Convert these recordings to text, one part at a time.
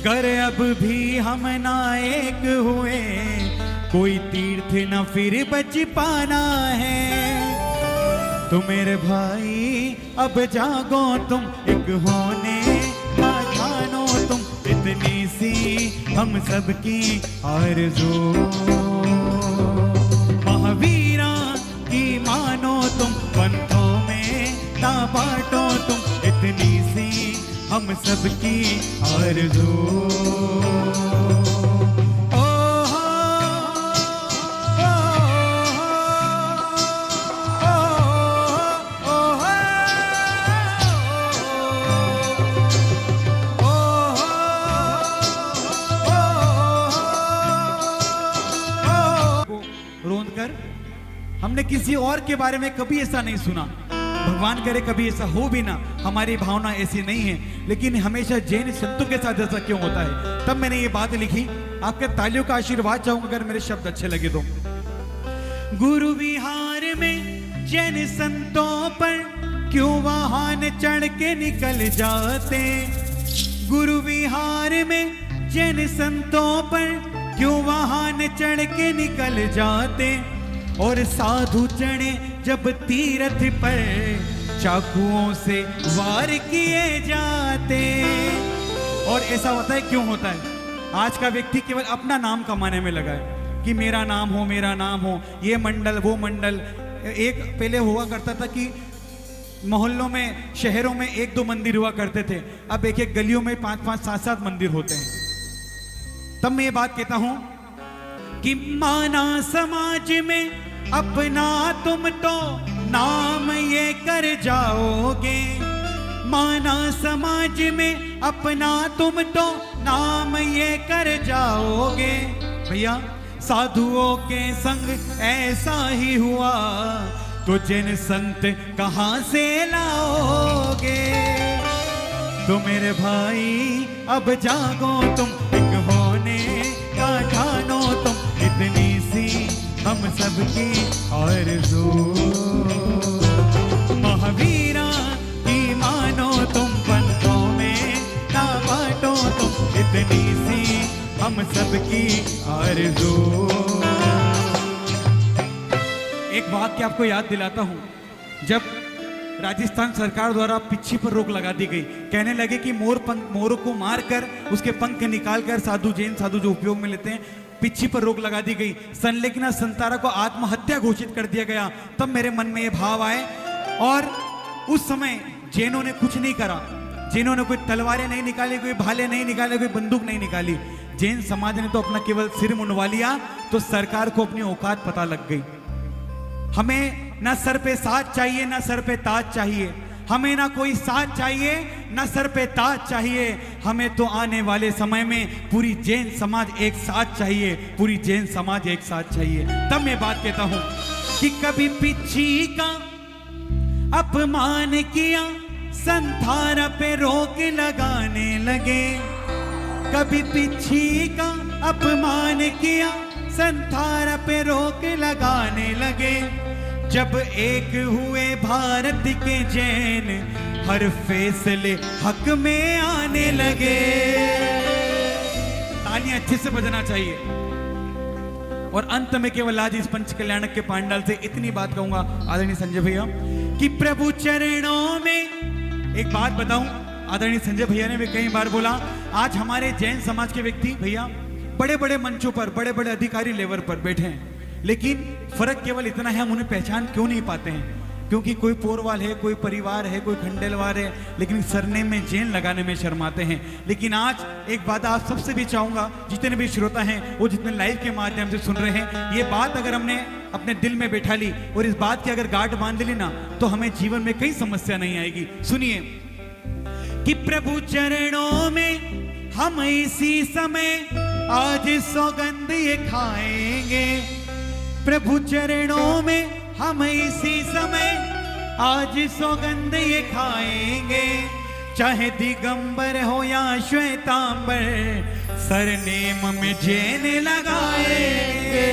कर अब भी हम ना एक हुए, कोई तीर्थ न फिर बच पाना है। तो मेरे भाई अब जागो तुम, एक होने का ठानो तुम, इतनी सी हम सबकी आरज़ू। महावीरा की मानो तुम, पंथों में ना बांटो तुम, इतनी सी हम सबकी आरज़ू। हमने किसी और के बारे में कभी ऐसा नहीं सुना, भगवान करे कभी ऐसा हो भी ना, हमारी भावना ऐसी नहीं है, लेकिन हमेशा जैन संतों के साथ ऐसा क्यों होता है। तब मैंने ये बात लिखी। आपके तालियों का आशीर्वाद चाहूंगा अगर मेरे शब्द अच्छे लगे तो। गुरु विहार में जैन संतों पर क्यों वाहन चढ़ के निकल जाते, गुरु विहार में जैन संतों पर क्यों वाहन चढ़ के निकल जाते, और साधु चढ़े जब तीर्थ पर चाकुओं से वार किए जाते। और ऐसा होता है, क्यों होता है? आज का व्यक्ति केवल अपना नाम कमाने में लगा है कि मेरा नाम हो, मेरा नाम हो, ये मंडल वो मंडल। एक पहले हुआ करता था कि मोहल्लों में, शहरों में 1-2 मंदिर हुआ करते थे, अब एक एक गलियों में 5-5, 7-7 मंदिर होते हैं। तब मैं ये बात कहता हूं कि माना समाज में अपना तुम तो नाम ये कर जाओगे, माना समाज में अपना तुम तो नाम ये कर जाओगे। भैया साधुओं के संग ऐसा ही हुआ, तो जैन संत कहां से लाओगे। तो मेरे भाई अब जागो तुम, एक होने का ठानो तुम, इतनी सी हम सबकी आरज़ू। महावीरा की मानो तुम, पंथों में ना बांटो तुम, इतनी सी हम सबकी आरज़ू। एक वाक्य आपको याद दिलाता हूं। जब राजस्थान सरकार द्वारा पिच्छी पर रोक लगा दी गई, कहने लगे कि मोरों को मारकर उसके पंख निकालकर साधु, जैन साधु जो उपयोग में लेते हैं, पिच्छी पर रोक लगा दी गई। संलेखना संतारा को आत्महत्या घोषित कर दिया गया। तब मेरे मन में ये भाव आए, और उस समय जैनों ने कुछ नहीं करा। जैनों ने कोई तलवारें नहीं निकाली, कोई भाले नहीं निकाले, कोई बंदूक नहीं निकाली। जैन समाज ने तो अपना केवल सिर मुंडवा लिया, तो सरकार को अपनी औकात पता लग गई। हमें ना सर पे साज चाहिए, ना सर पे ताज चाहिए, हमें ना कोई साथ चाहिए, ना सर पे ताज चाहिए, हमें तो आने वाले समय में पूरी जैन समाज एक साथ चाहिए, पूरी जैन समाज एक साथ चाहिए। तब मैं बात कहता हूं कि कभी पिच्छी का अपमान किया, संथारा पे रोक लगाने लगे, कभी पिच्छी का अपमान किया, संथारा पे रोक लगाने लगे। जब एक हुए भारत के जैन, हर फैसले हक में आने लगे। तालियां अच्छे से बजना चाहिए। और अंत में केवल आज इस पंच कल्याणक के पांडाल से इतनी बात कहूंगा आदरणीय संजय भैया, कि प्रभु चरणों में एक बात बताऊं, आदरणीय संजय भैया ने भी कई बार बोला, आज हमारे जैन समाज के व्यक्ति भैया बड़े बड़े मंचों पर, बड़े बड़े अधिकारी लेवल पर बैठे हैं, लेकिन फर्क केवल इतना है, हम उन्हें पहचान क्यों नहीं पाते हैं? क्योंकि कोई पोरवाल है, कोई परिवार है, कोई खंडेलवाल है, लेकिन सरनेम में जैन लगाने में शर्माते हैं। लेकिन आज एक बात आप सबसे भी चाहूंगा, जितने भी श्रोता हैं, वो जितने लाइव के माध्यम से सुन रहे हैं, ये बात अगर हमने अपने दिल में बैठा ली और इस बात की अगर गांठ बांध ली ना, तो हमें जीवन में कई समस्या नहीं आएगी। सुनिए कि प्रभु चरणों में हम इसी समय आज सौगंध ये खाएंगे, प्रभु चरणों में हम इसी समय आज सौगंध ये खाएंगे, चाहे दिगंबर हो या श्वेतांबर, सरनेम में जैन लगाएंगे।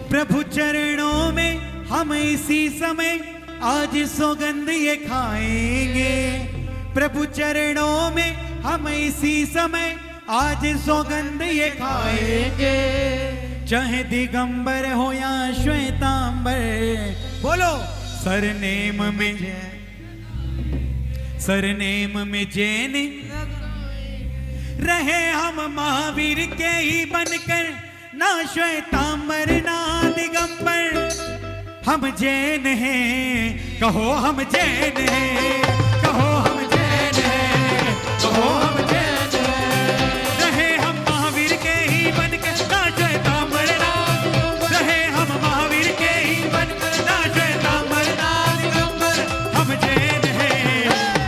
प्रभु चरणों में हम इसी समय आज सौगंध ये खाएंगे, प्रभु चरणों में हम इसी समय आज सौगंध ये खाएंगे, चाहे दिगंबर हो या श्वेतांबर। बोलो सरनेम में जैन रहे हम महावीर के ही बनकर, ना श्वेतांबर ना दिगंबर। हम जैन हैं, कहो हम जैन हैं, कहो हम जैन हैं, कहो हम जैन हैं। रहे हम महावीर के ही बनकर, ना श्वेतांबर ना, रहे हम महावीर के ही बनकर, ना श्वेतांबर ना दिगंबर। हम जैन हैं,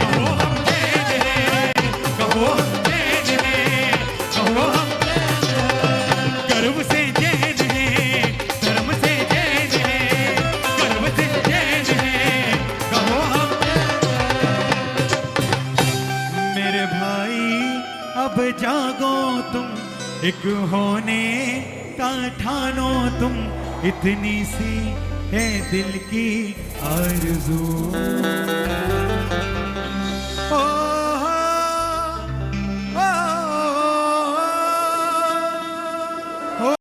कहो हम जैन हैं, कहो हम जैन हैं, कहो हम गर्व से जैन हैं, धर्म से जैन हैं, गर्व से जैन हैं, कहो हम। मेरे भाई अब जागो तुम, एक होने का ठानो तुम, इतनी सी है दिल की आरज़ू। ओ